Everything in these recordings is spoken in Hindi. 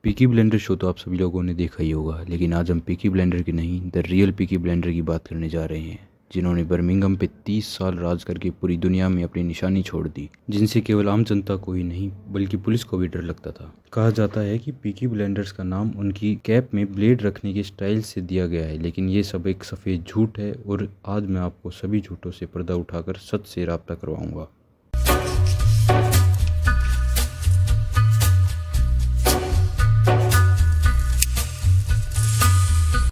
पीकी ब्लाइंडर शो तो आप सभी लोगों ने देखा ही होगा, लेकिन आज हम पीकी ब्लाइंडर की नहीं, द रियल पीकी ब्लाइंडर की बात करने जा रहे हैं, जिन्होंने बर्मिंघम पे 30 साल राज करके पूरी दुनिया में अपनी निशानी छोड़ दी, जिनसे केवल आम जनता को ही नहीं बल्कि पुलिस को भी डर लगता था। कहा जाता है कि पीकी ब्लाइंडर्स का नाम उनकी कैप में ब्लेड रखने के स्टाइल से दिया गया है, लेकिन ये सब एक सफ़ेद झूठ है और आज मैं आपको सभी झूठों से पर्दा उठाकर सच से राब्ता करवाऊंगा।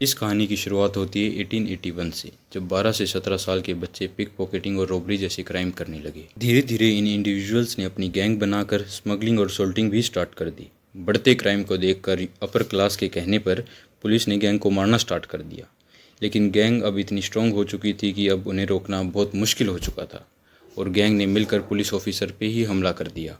इस कहानी की शुरुआत होती है 1881 से, जब 12 से 17 साल के बच्चे पिक पॉकेटिंग और रॉबरी जैसे क्राइम करने लगे। धीरे धीरे इन इंडिविजुअल्स ने अपनी गैंग बनाकर स्मगलिंग और सोल्टिंग भी स्टार्ट कर दी। बढ़ते क्राइम को देखकर अपर क्लास के कहने पर पुलिस ने गैंग को मारना स्टार्ट कर दिया, लेकिन गैंग अब इतनी स्ट्रॉन्ग हो चुकी थी कि अब उन्हें रोकना बहुत मुश्किल हो चुका था और गैंग ने मिलकर पुलिस ऑफिसर पे ही हमला कर दिया।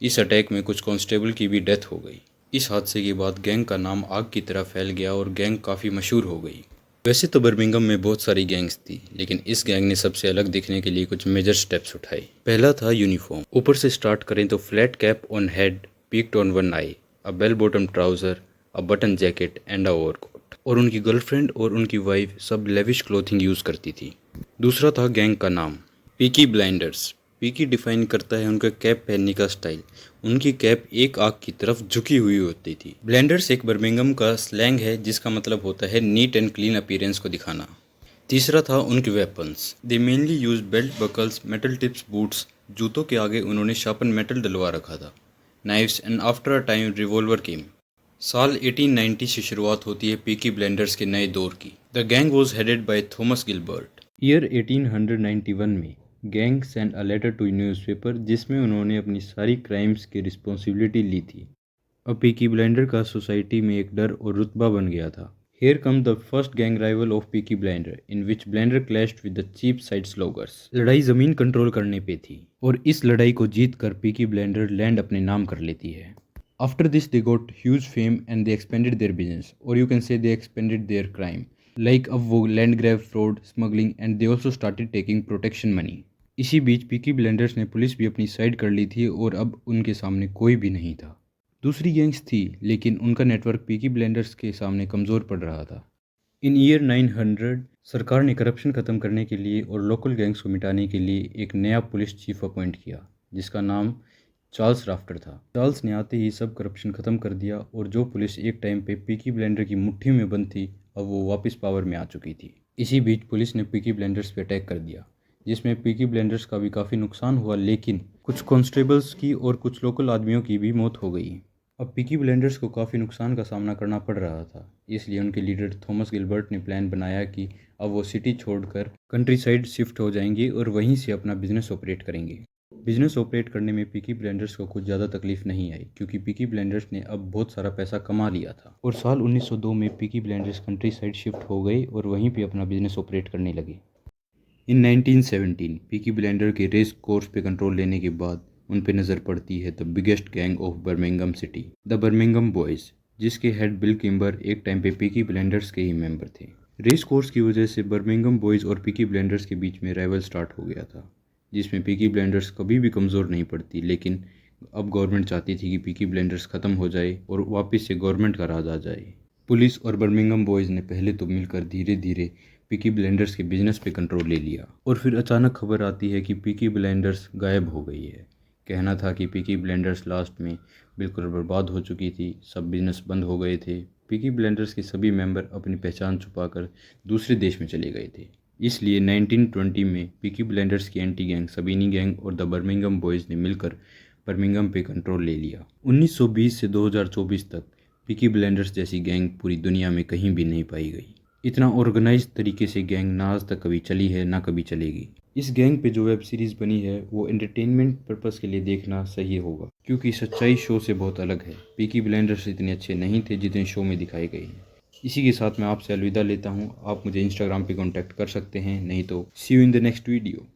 इस अटैक में कुछ कांस्टेबल की भी डेथ हो गई। इस हादसे के बाद गैंग का नाम आग की तरह फैल गया और गैंग काफ़ी मशहूर हो गई। वैसे तो बर्मिंघम में बहुत सारी गैंग्स थी, लेकिन इस गैंग ने सबसे अलग दिखने के लिए कुछ मेजर स्टेप्स उठाए। पहला था यूनिफॉर्म। ऊपर से स्टार्ट करें तो flat cap on head, peaked on one eye, a bell bottom trouser, a button jacket and a overcoat. और उनकी गर्लफ्रेंड और उनकी वाइफ सब लेविश क्लोथिंग यूज़ करती थी। दूसरा था गैंग का नाम, पीकी ब्लाइंडर्स। पीकी डिफाइन करता है उनका कैप पहनने का स्टाइल। उनकी कैप एक आंख की तरफ झुकी हुई होती थी। ब्लेंडर्स एक बर्मिंघम का स्लैंग है जिसका मतलब होता है नीट एंड क्लीन अपीयरेंस को दिखाना। तीसरा था उनके weapons. They mainly use belt buckles, metal tips boots. जूतों के आगे उन्होंने शार्पन मेटल डलवा रखा था, knives and after a time revolver came. साल 1890 से शुरुआत होती है पीकी ब्लेंडर्स के नए दौर की। The gang was headed by Thomas Gilbert. Year 1891 में gang send a letter to newspaper जिसमें उन्होंने अपनी सारी क्राइम्स की रिस्पॉन्सिबिलिटी ली थी। अब पीकी ब्लाइंडर का सोसाइटी में एक डर और रुतबा बन गया था। Here comes the first gang rival of Peaky Blinder in which Blinder clashed with the Cheapside Sloggers. लड़ाई ज़मीन कंट्रोल करने पे थी और इस लड़ाई को जीत कर पीकी ब्लाइंडर लैंड अपने नाम कर लेती है। After this they got huge fame and they expanded their business, और you can say they expanded their crime. Like अब वो land grab, fraud, smuggling and they also started taking protection money. इसी बीच पीकी ब्लाइंडर्स ने पुलिस भी अपनी साइड कर ली थी और अब उनके सामने कोई भी नहीं था। दूसरी गैंग्स थी, लेकिन उनका नेटवर्क पीकी ब्लाइंडर्स के सामने कमज़ोर पड़ रहा था। इन ईयर 900 सरकार ने करप्शन ख़त्म करने के लिए और लोकल गैंग्स को मिटाने के लिए एक नया पुलिस चीफ अपॉइंट किया, जिसका नाम चार्ल्स राफ्टर था। चार्ल्स ने आते ही सब करप्शन ख़त्म कर दिया और जो पुलिस एक टाइम पे पीकी ब्लाइंडर की मुट्ठी में बंद थी, अब वो वापस पावर में आ चुकी थी। इसी बीच पुलिस ने पीकी ब्लाइंडर्स पे अटैक कर दिया, जिसमें पीकी ब्लाइंडर्स का भी काफ़ी नुकसान हुआ, लेकिन कुछ कॉन्स्टेबल्स की और कुछ लोकल आदमियों की भी मौत हो गई। अब पीकी ब्लाइंडर्स को काफ़ी नुकसान का सामना करना पड़ रहा था, इसलिए उनके लीडर थॉमस गिलबर्ट ने प्लान बनाया कि अब वो सिटी छोड़कर कंट्री साइड शिफ्ट हो जाएंगे और वहीं से अपना बिजनेस ऑपरेट करेंगे। बिजनेस ऑपरेट करने में पीकी ब्लाइंडर्स को कुछ ज़्यादा तकलीफ नहीं आई, क्योंकि पीकी ब्लाइंडर्स ने अब बहुत सारा पैसा कमा लिया था और साल 1902 में Peaky blinders country side shift हो गए और वहीं पे अपना बिजनेस ऑपरेट करने लगे। इन 1917 पीकी ब्लाइंडर के रेस कोर्स पे कंट्रोल लेने के बाद उन पे नज़र पड़ती है the biggest gang of Birmingham city, the Birmingham boys, जिसके हेड बिल किम्बर एक टाइम पे पीकी ब्लाइंडर्स के ही मेंबर थे। रेस कोर्स की वजह से बर्मिंघम बॉयज़ और पीकी ब्लाइंडर्स के बीच में राइवल स्टार्ट हो गया था, जिसमें पीकी ब्लाइंडर्स कभी भी कमज़ोर नहीं पड़ती, लेकिन अब गवर्नमेंट चाहती थी कि पीकी ब्लाइंडर्स ख़त्म हो जाए और वापस से गवर्नमेंट का राज आ जाए। पुलिस और बर्मिंघम बॉयज़ ने पहले तो मिलकर धीरे धीरे पीकी ब्लाइंडर्स के बिजनेस पे कंट्रोल ले लिया, और फिर अचानक खबर आती है कि पीकी ब्लाइंडर्स गायब हो गई है। कहना था कि पीकी ब्लाइंडर्स लास्ट में बिल्कुल बर्बाद हो चुकी थी, सब बिजनेस बंद हो गए थे। पीकी ब्लाइंडर्स के सभी मेंबर अपनी पहचान छुपाकर दूसरे देश में चले गए थे। इसलिए 1920 में पीकी ब्लाइंडर्स की एंटी गैंग सबीनी गैंग और द बर्मिंघम बॉयज़ ने मिलकर बर्मिंघम पे कंट्रोल ले लिया। 1920 से 2024 तक पीकी ब्लाइंडर्स जैसी गैंग पूरी दुनिया में कहीं भी नहीं पाई गई। इतना ऑर्गेनाइज तरीके से गैंग ना आज तक कभी चली है ना कभी चलेगी। इस गैंग पे जो वेब सीरीज़ बनी है वो एंटरटेनमेंट पर्पस के लिए देखना सही होगा, क्योंकि सच्चाई शो से बहुत अलग है। पीकी ब्लाइंडर्स इतने अच्छे नहीं थे जितने शो में दिखाए गए हैं। इसी के साथ मैं आपसे अलविदा लेता हूँ। आप मुझे इंस्टाग्राम पे कांटेक्ट कर सकते हैं, नहीं तो see you in the next video.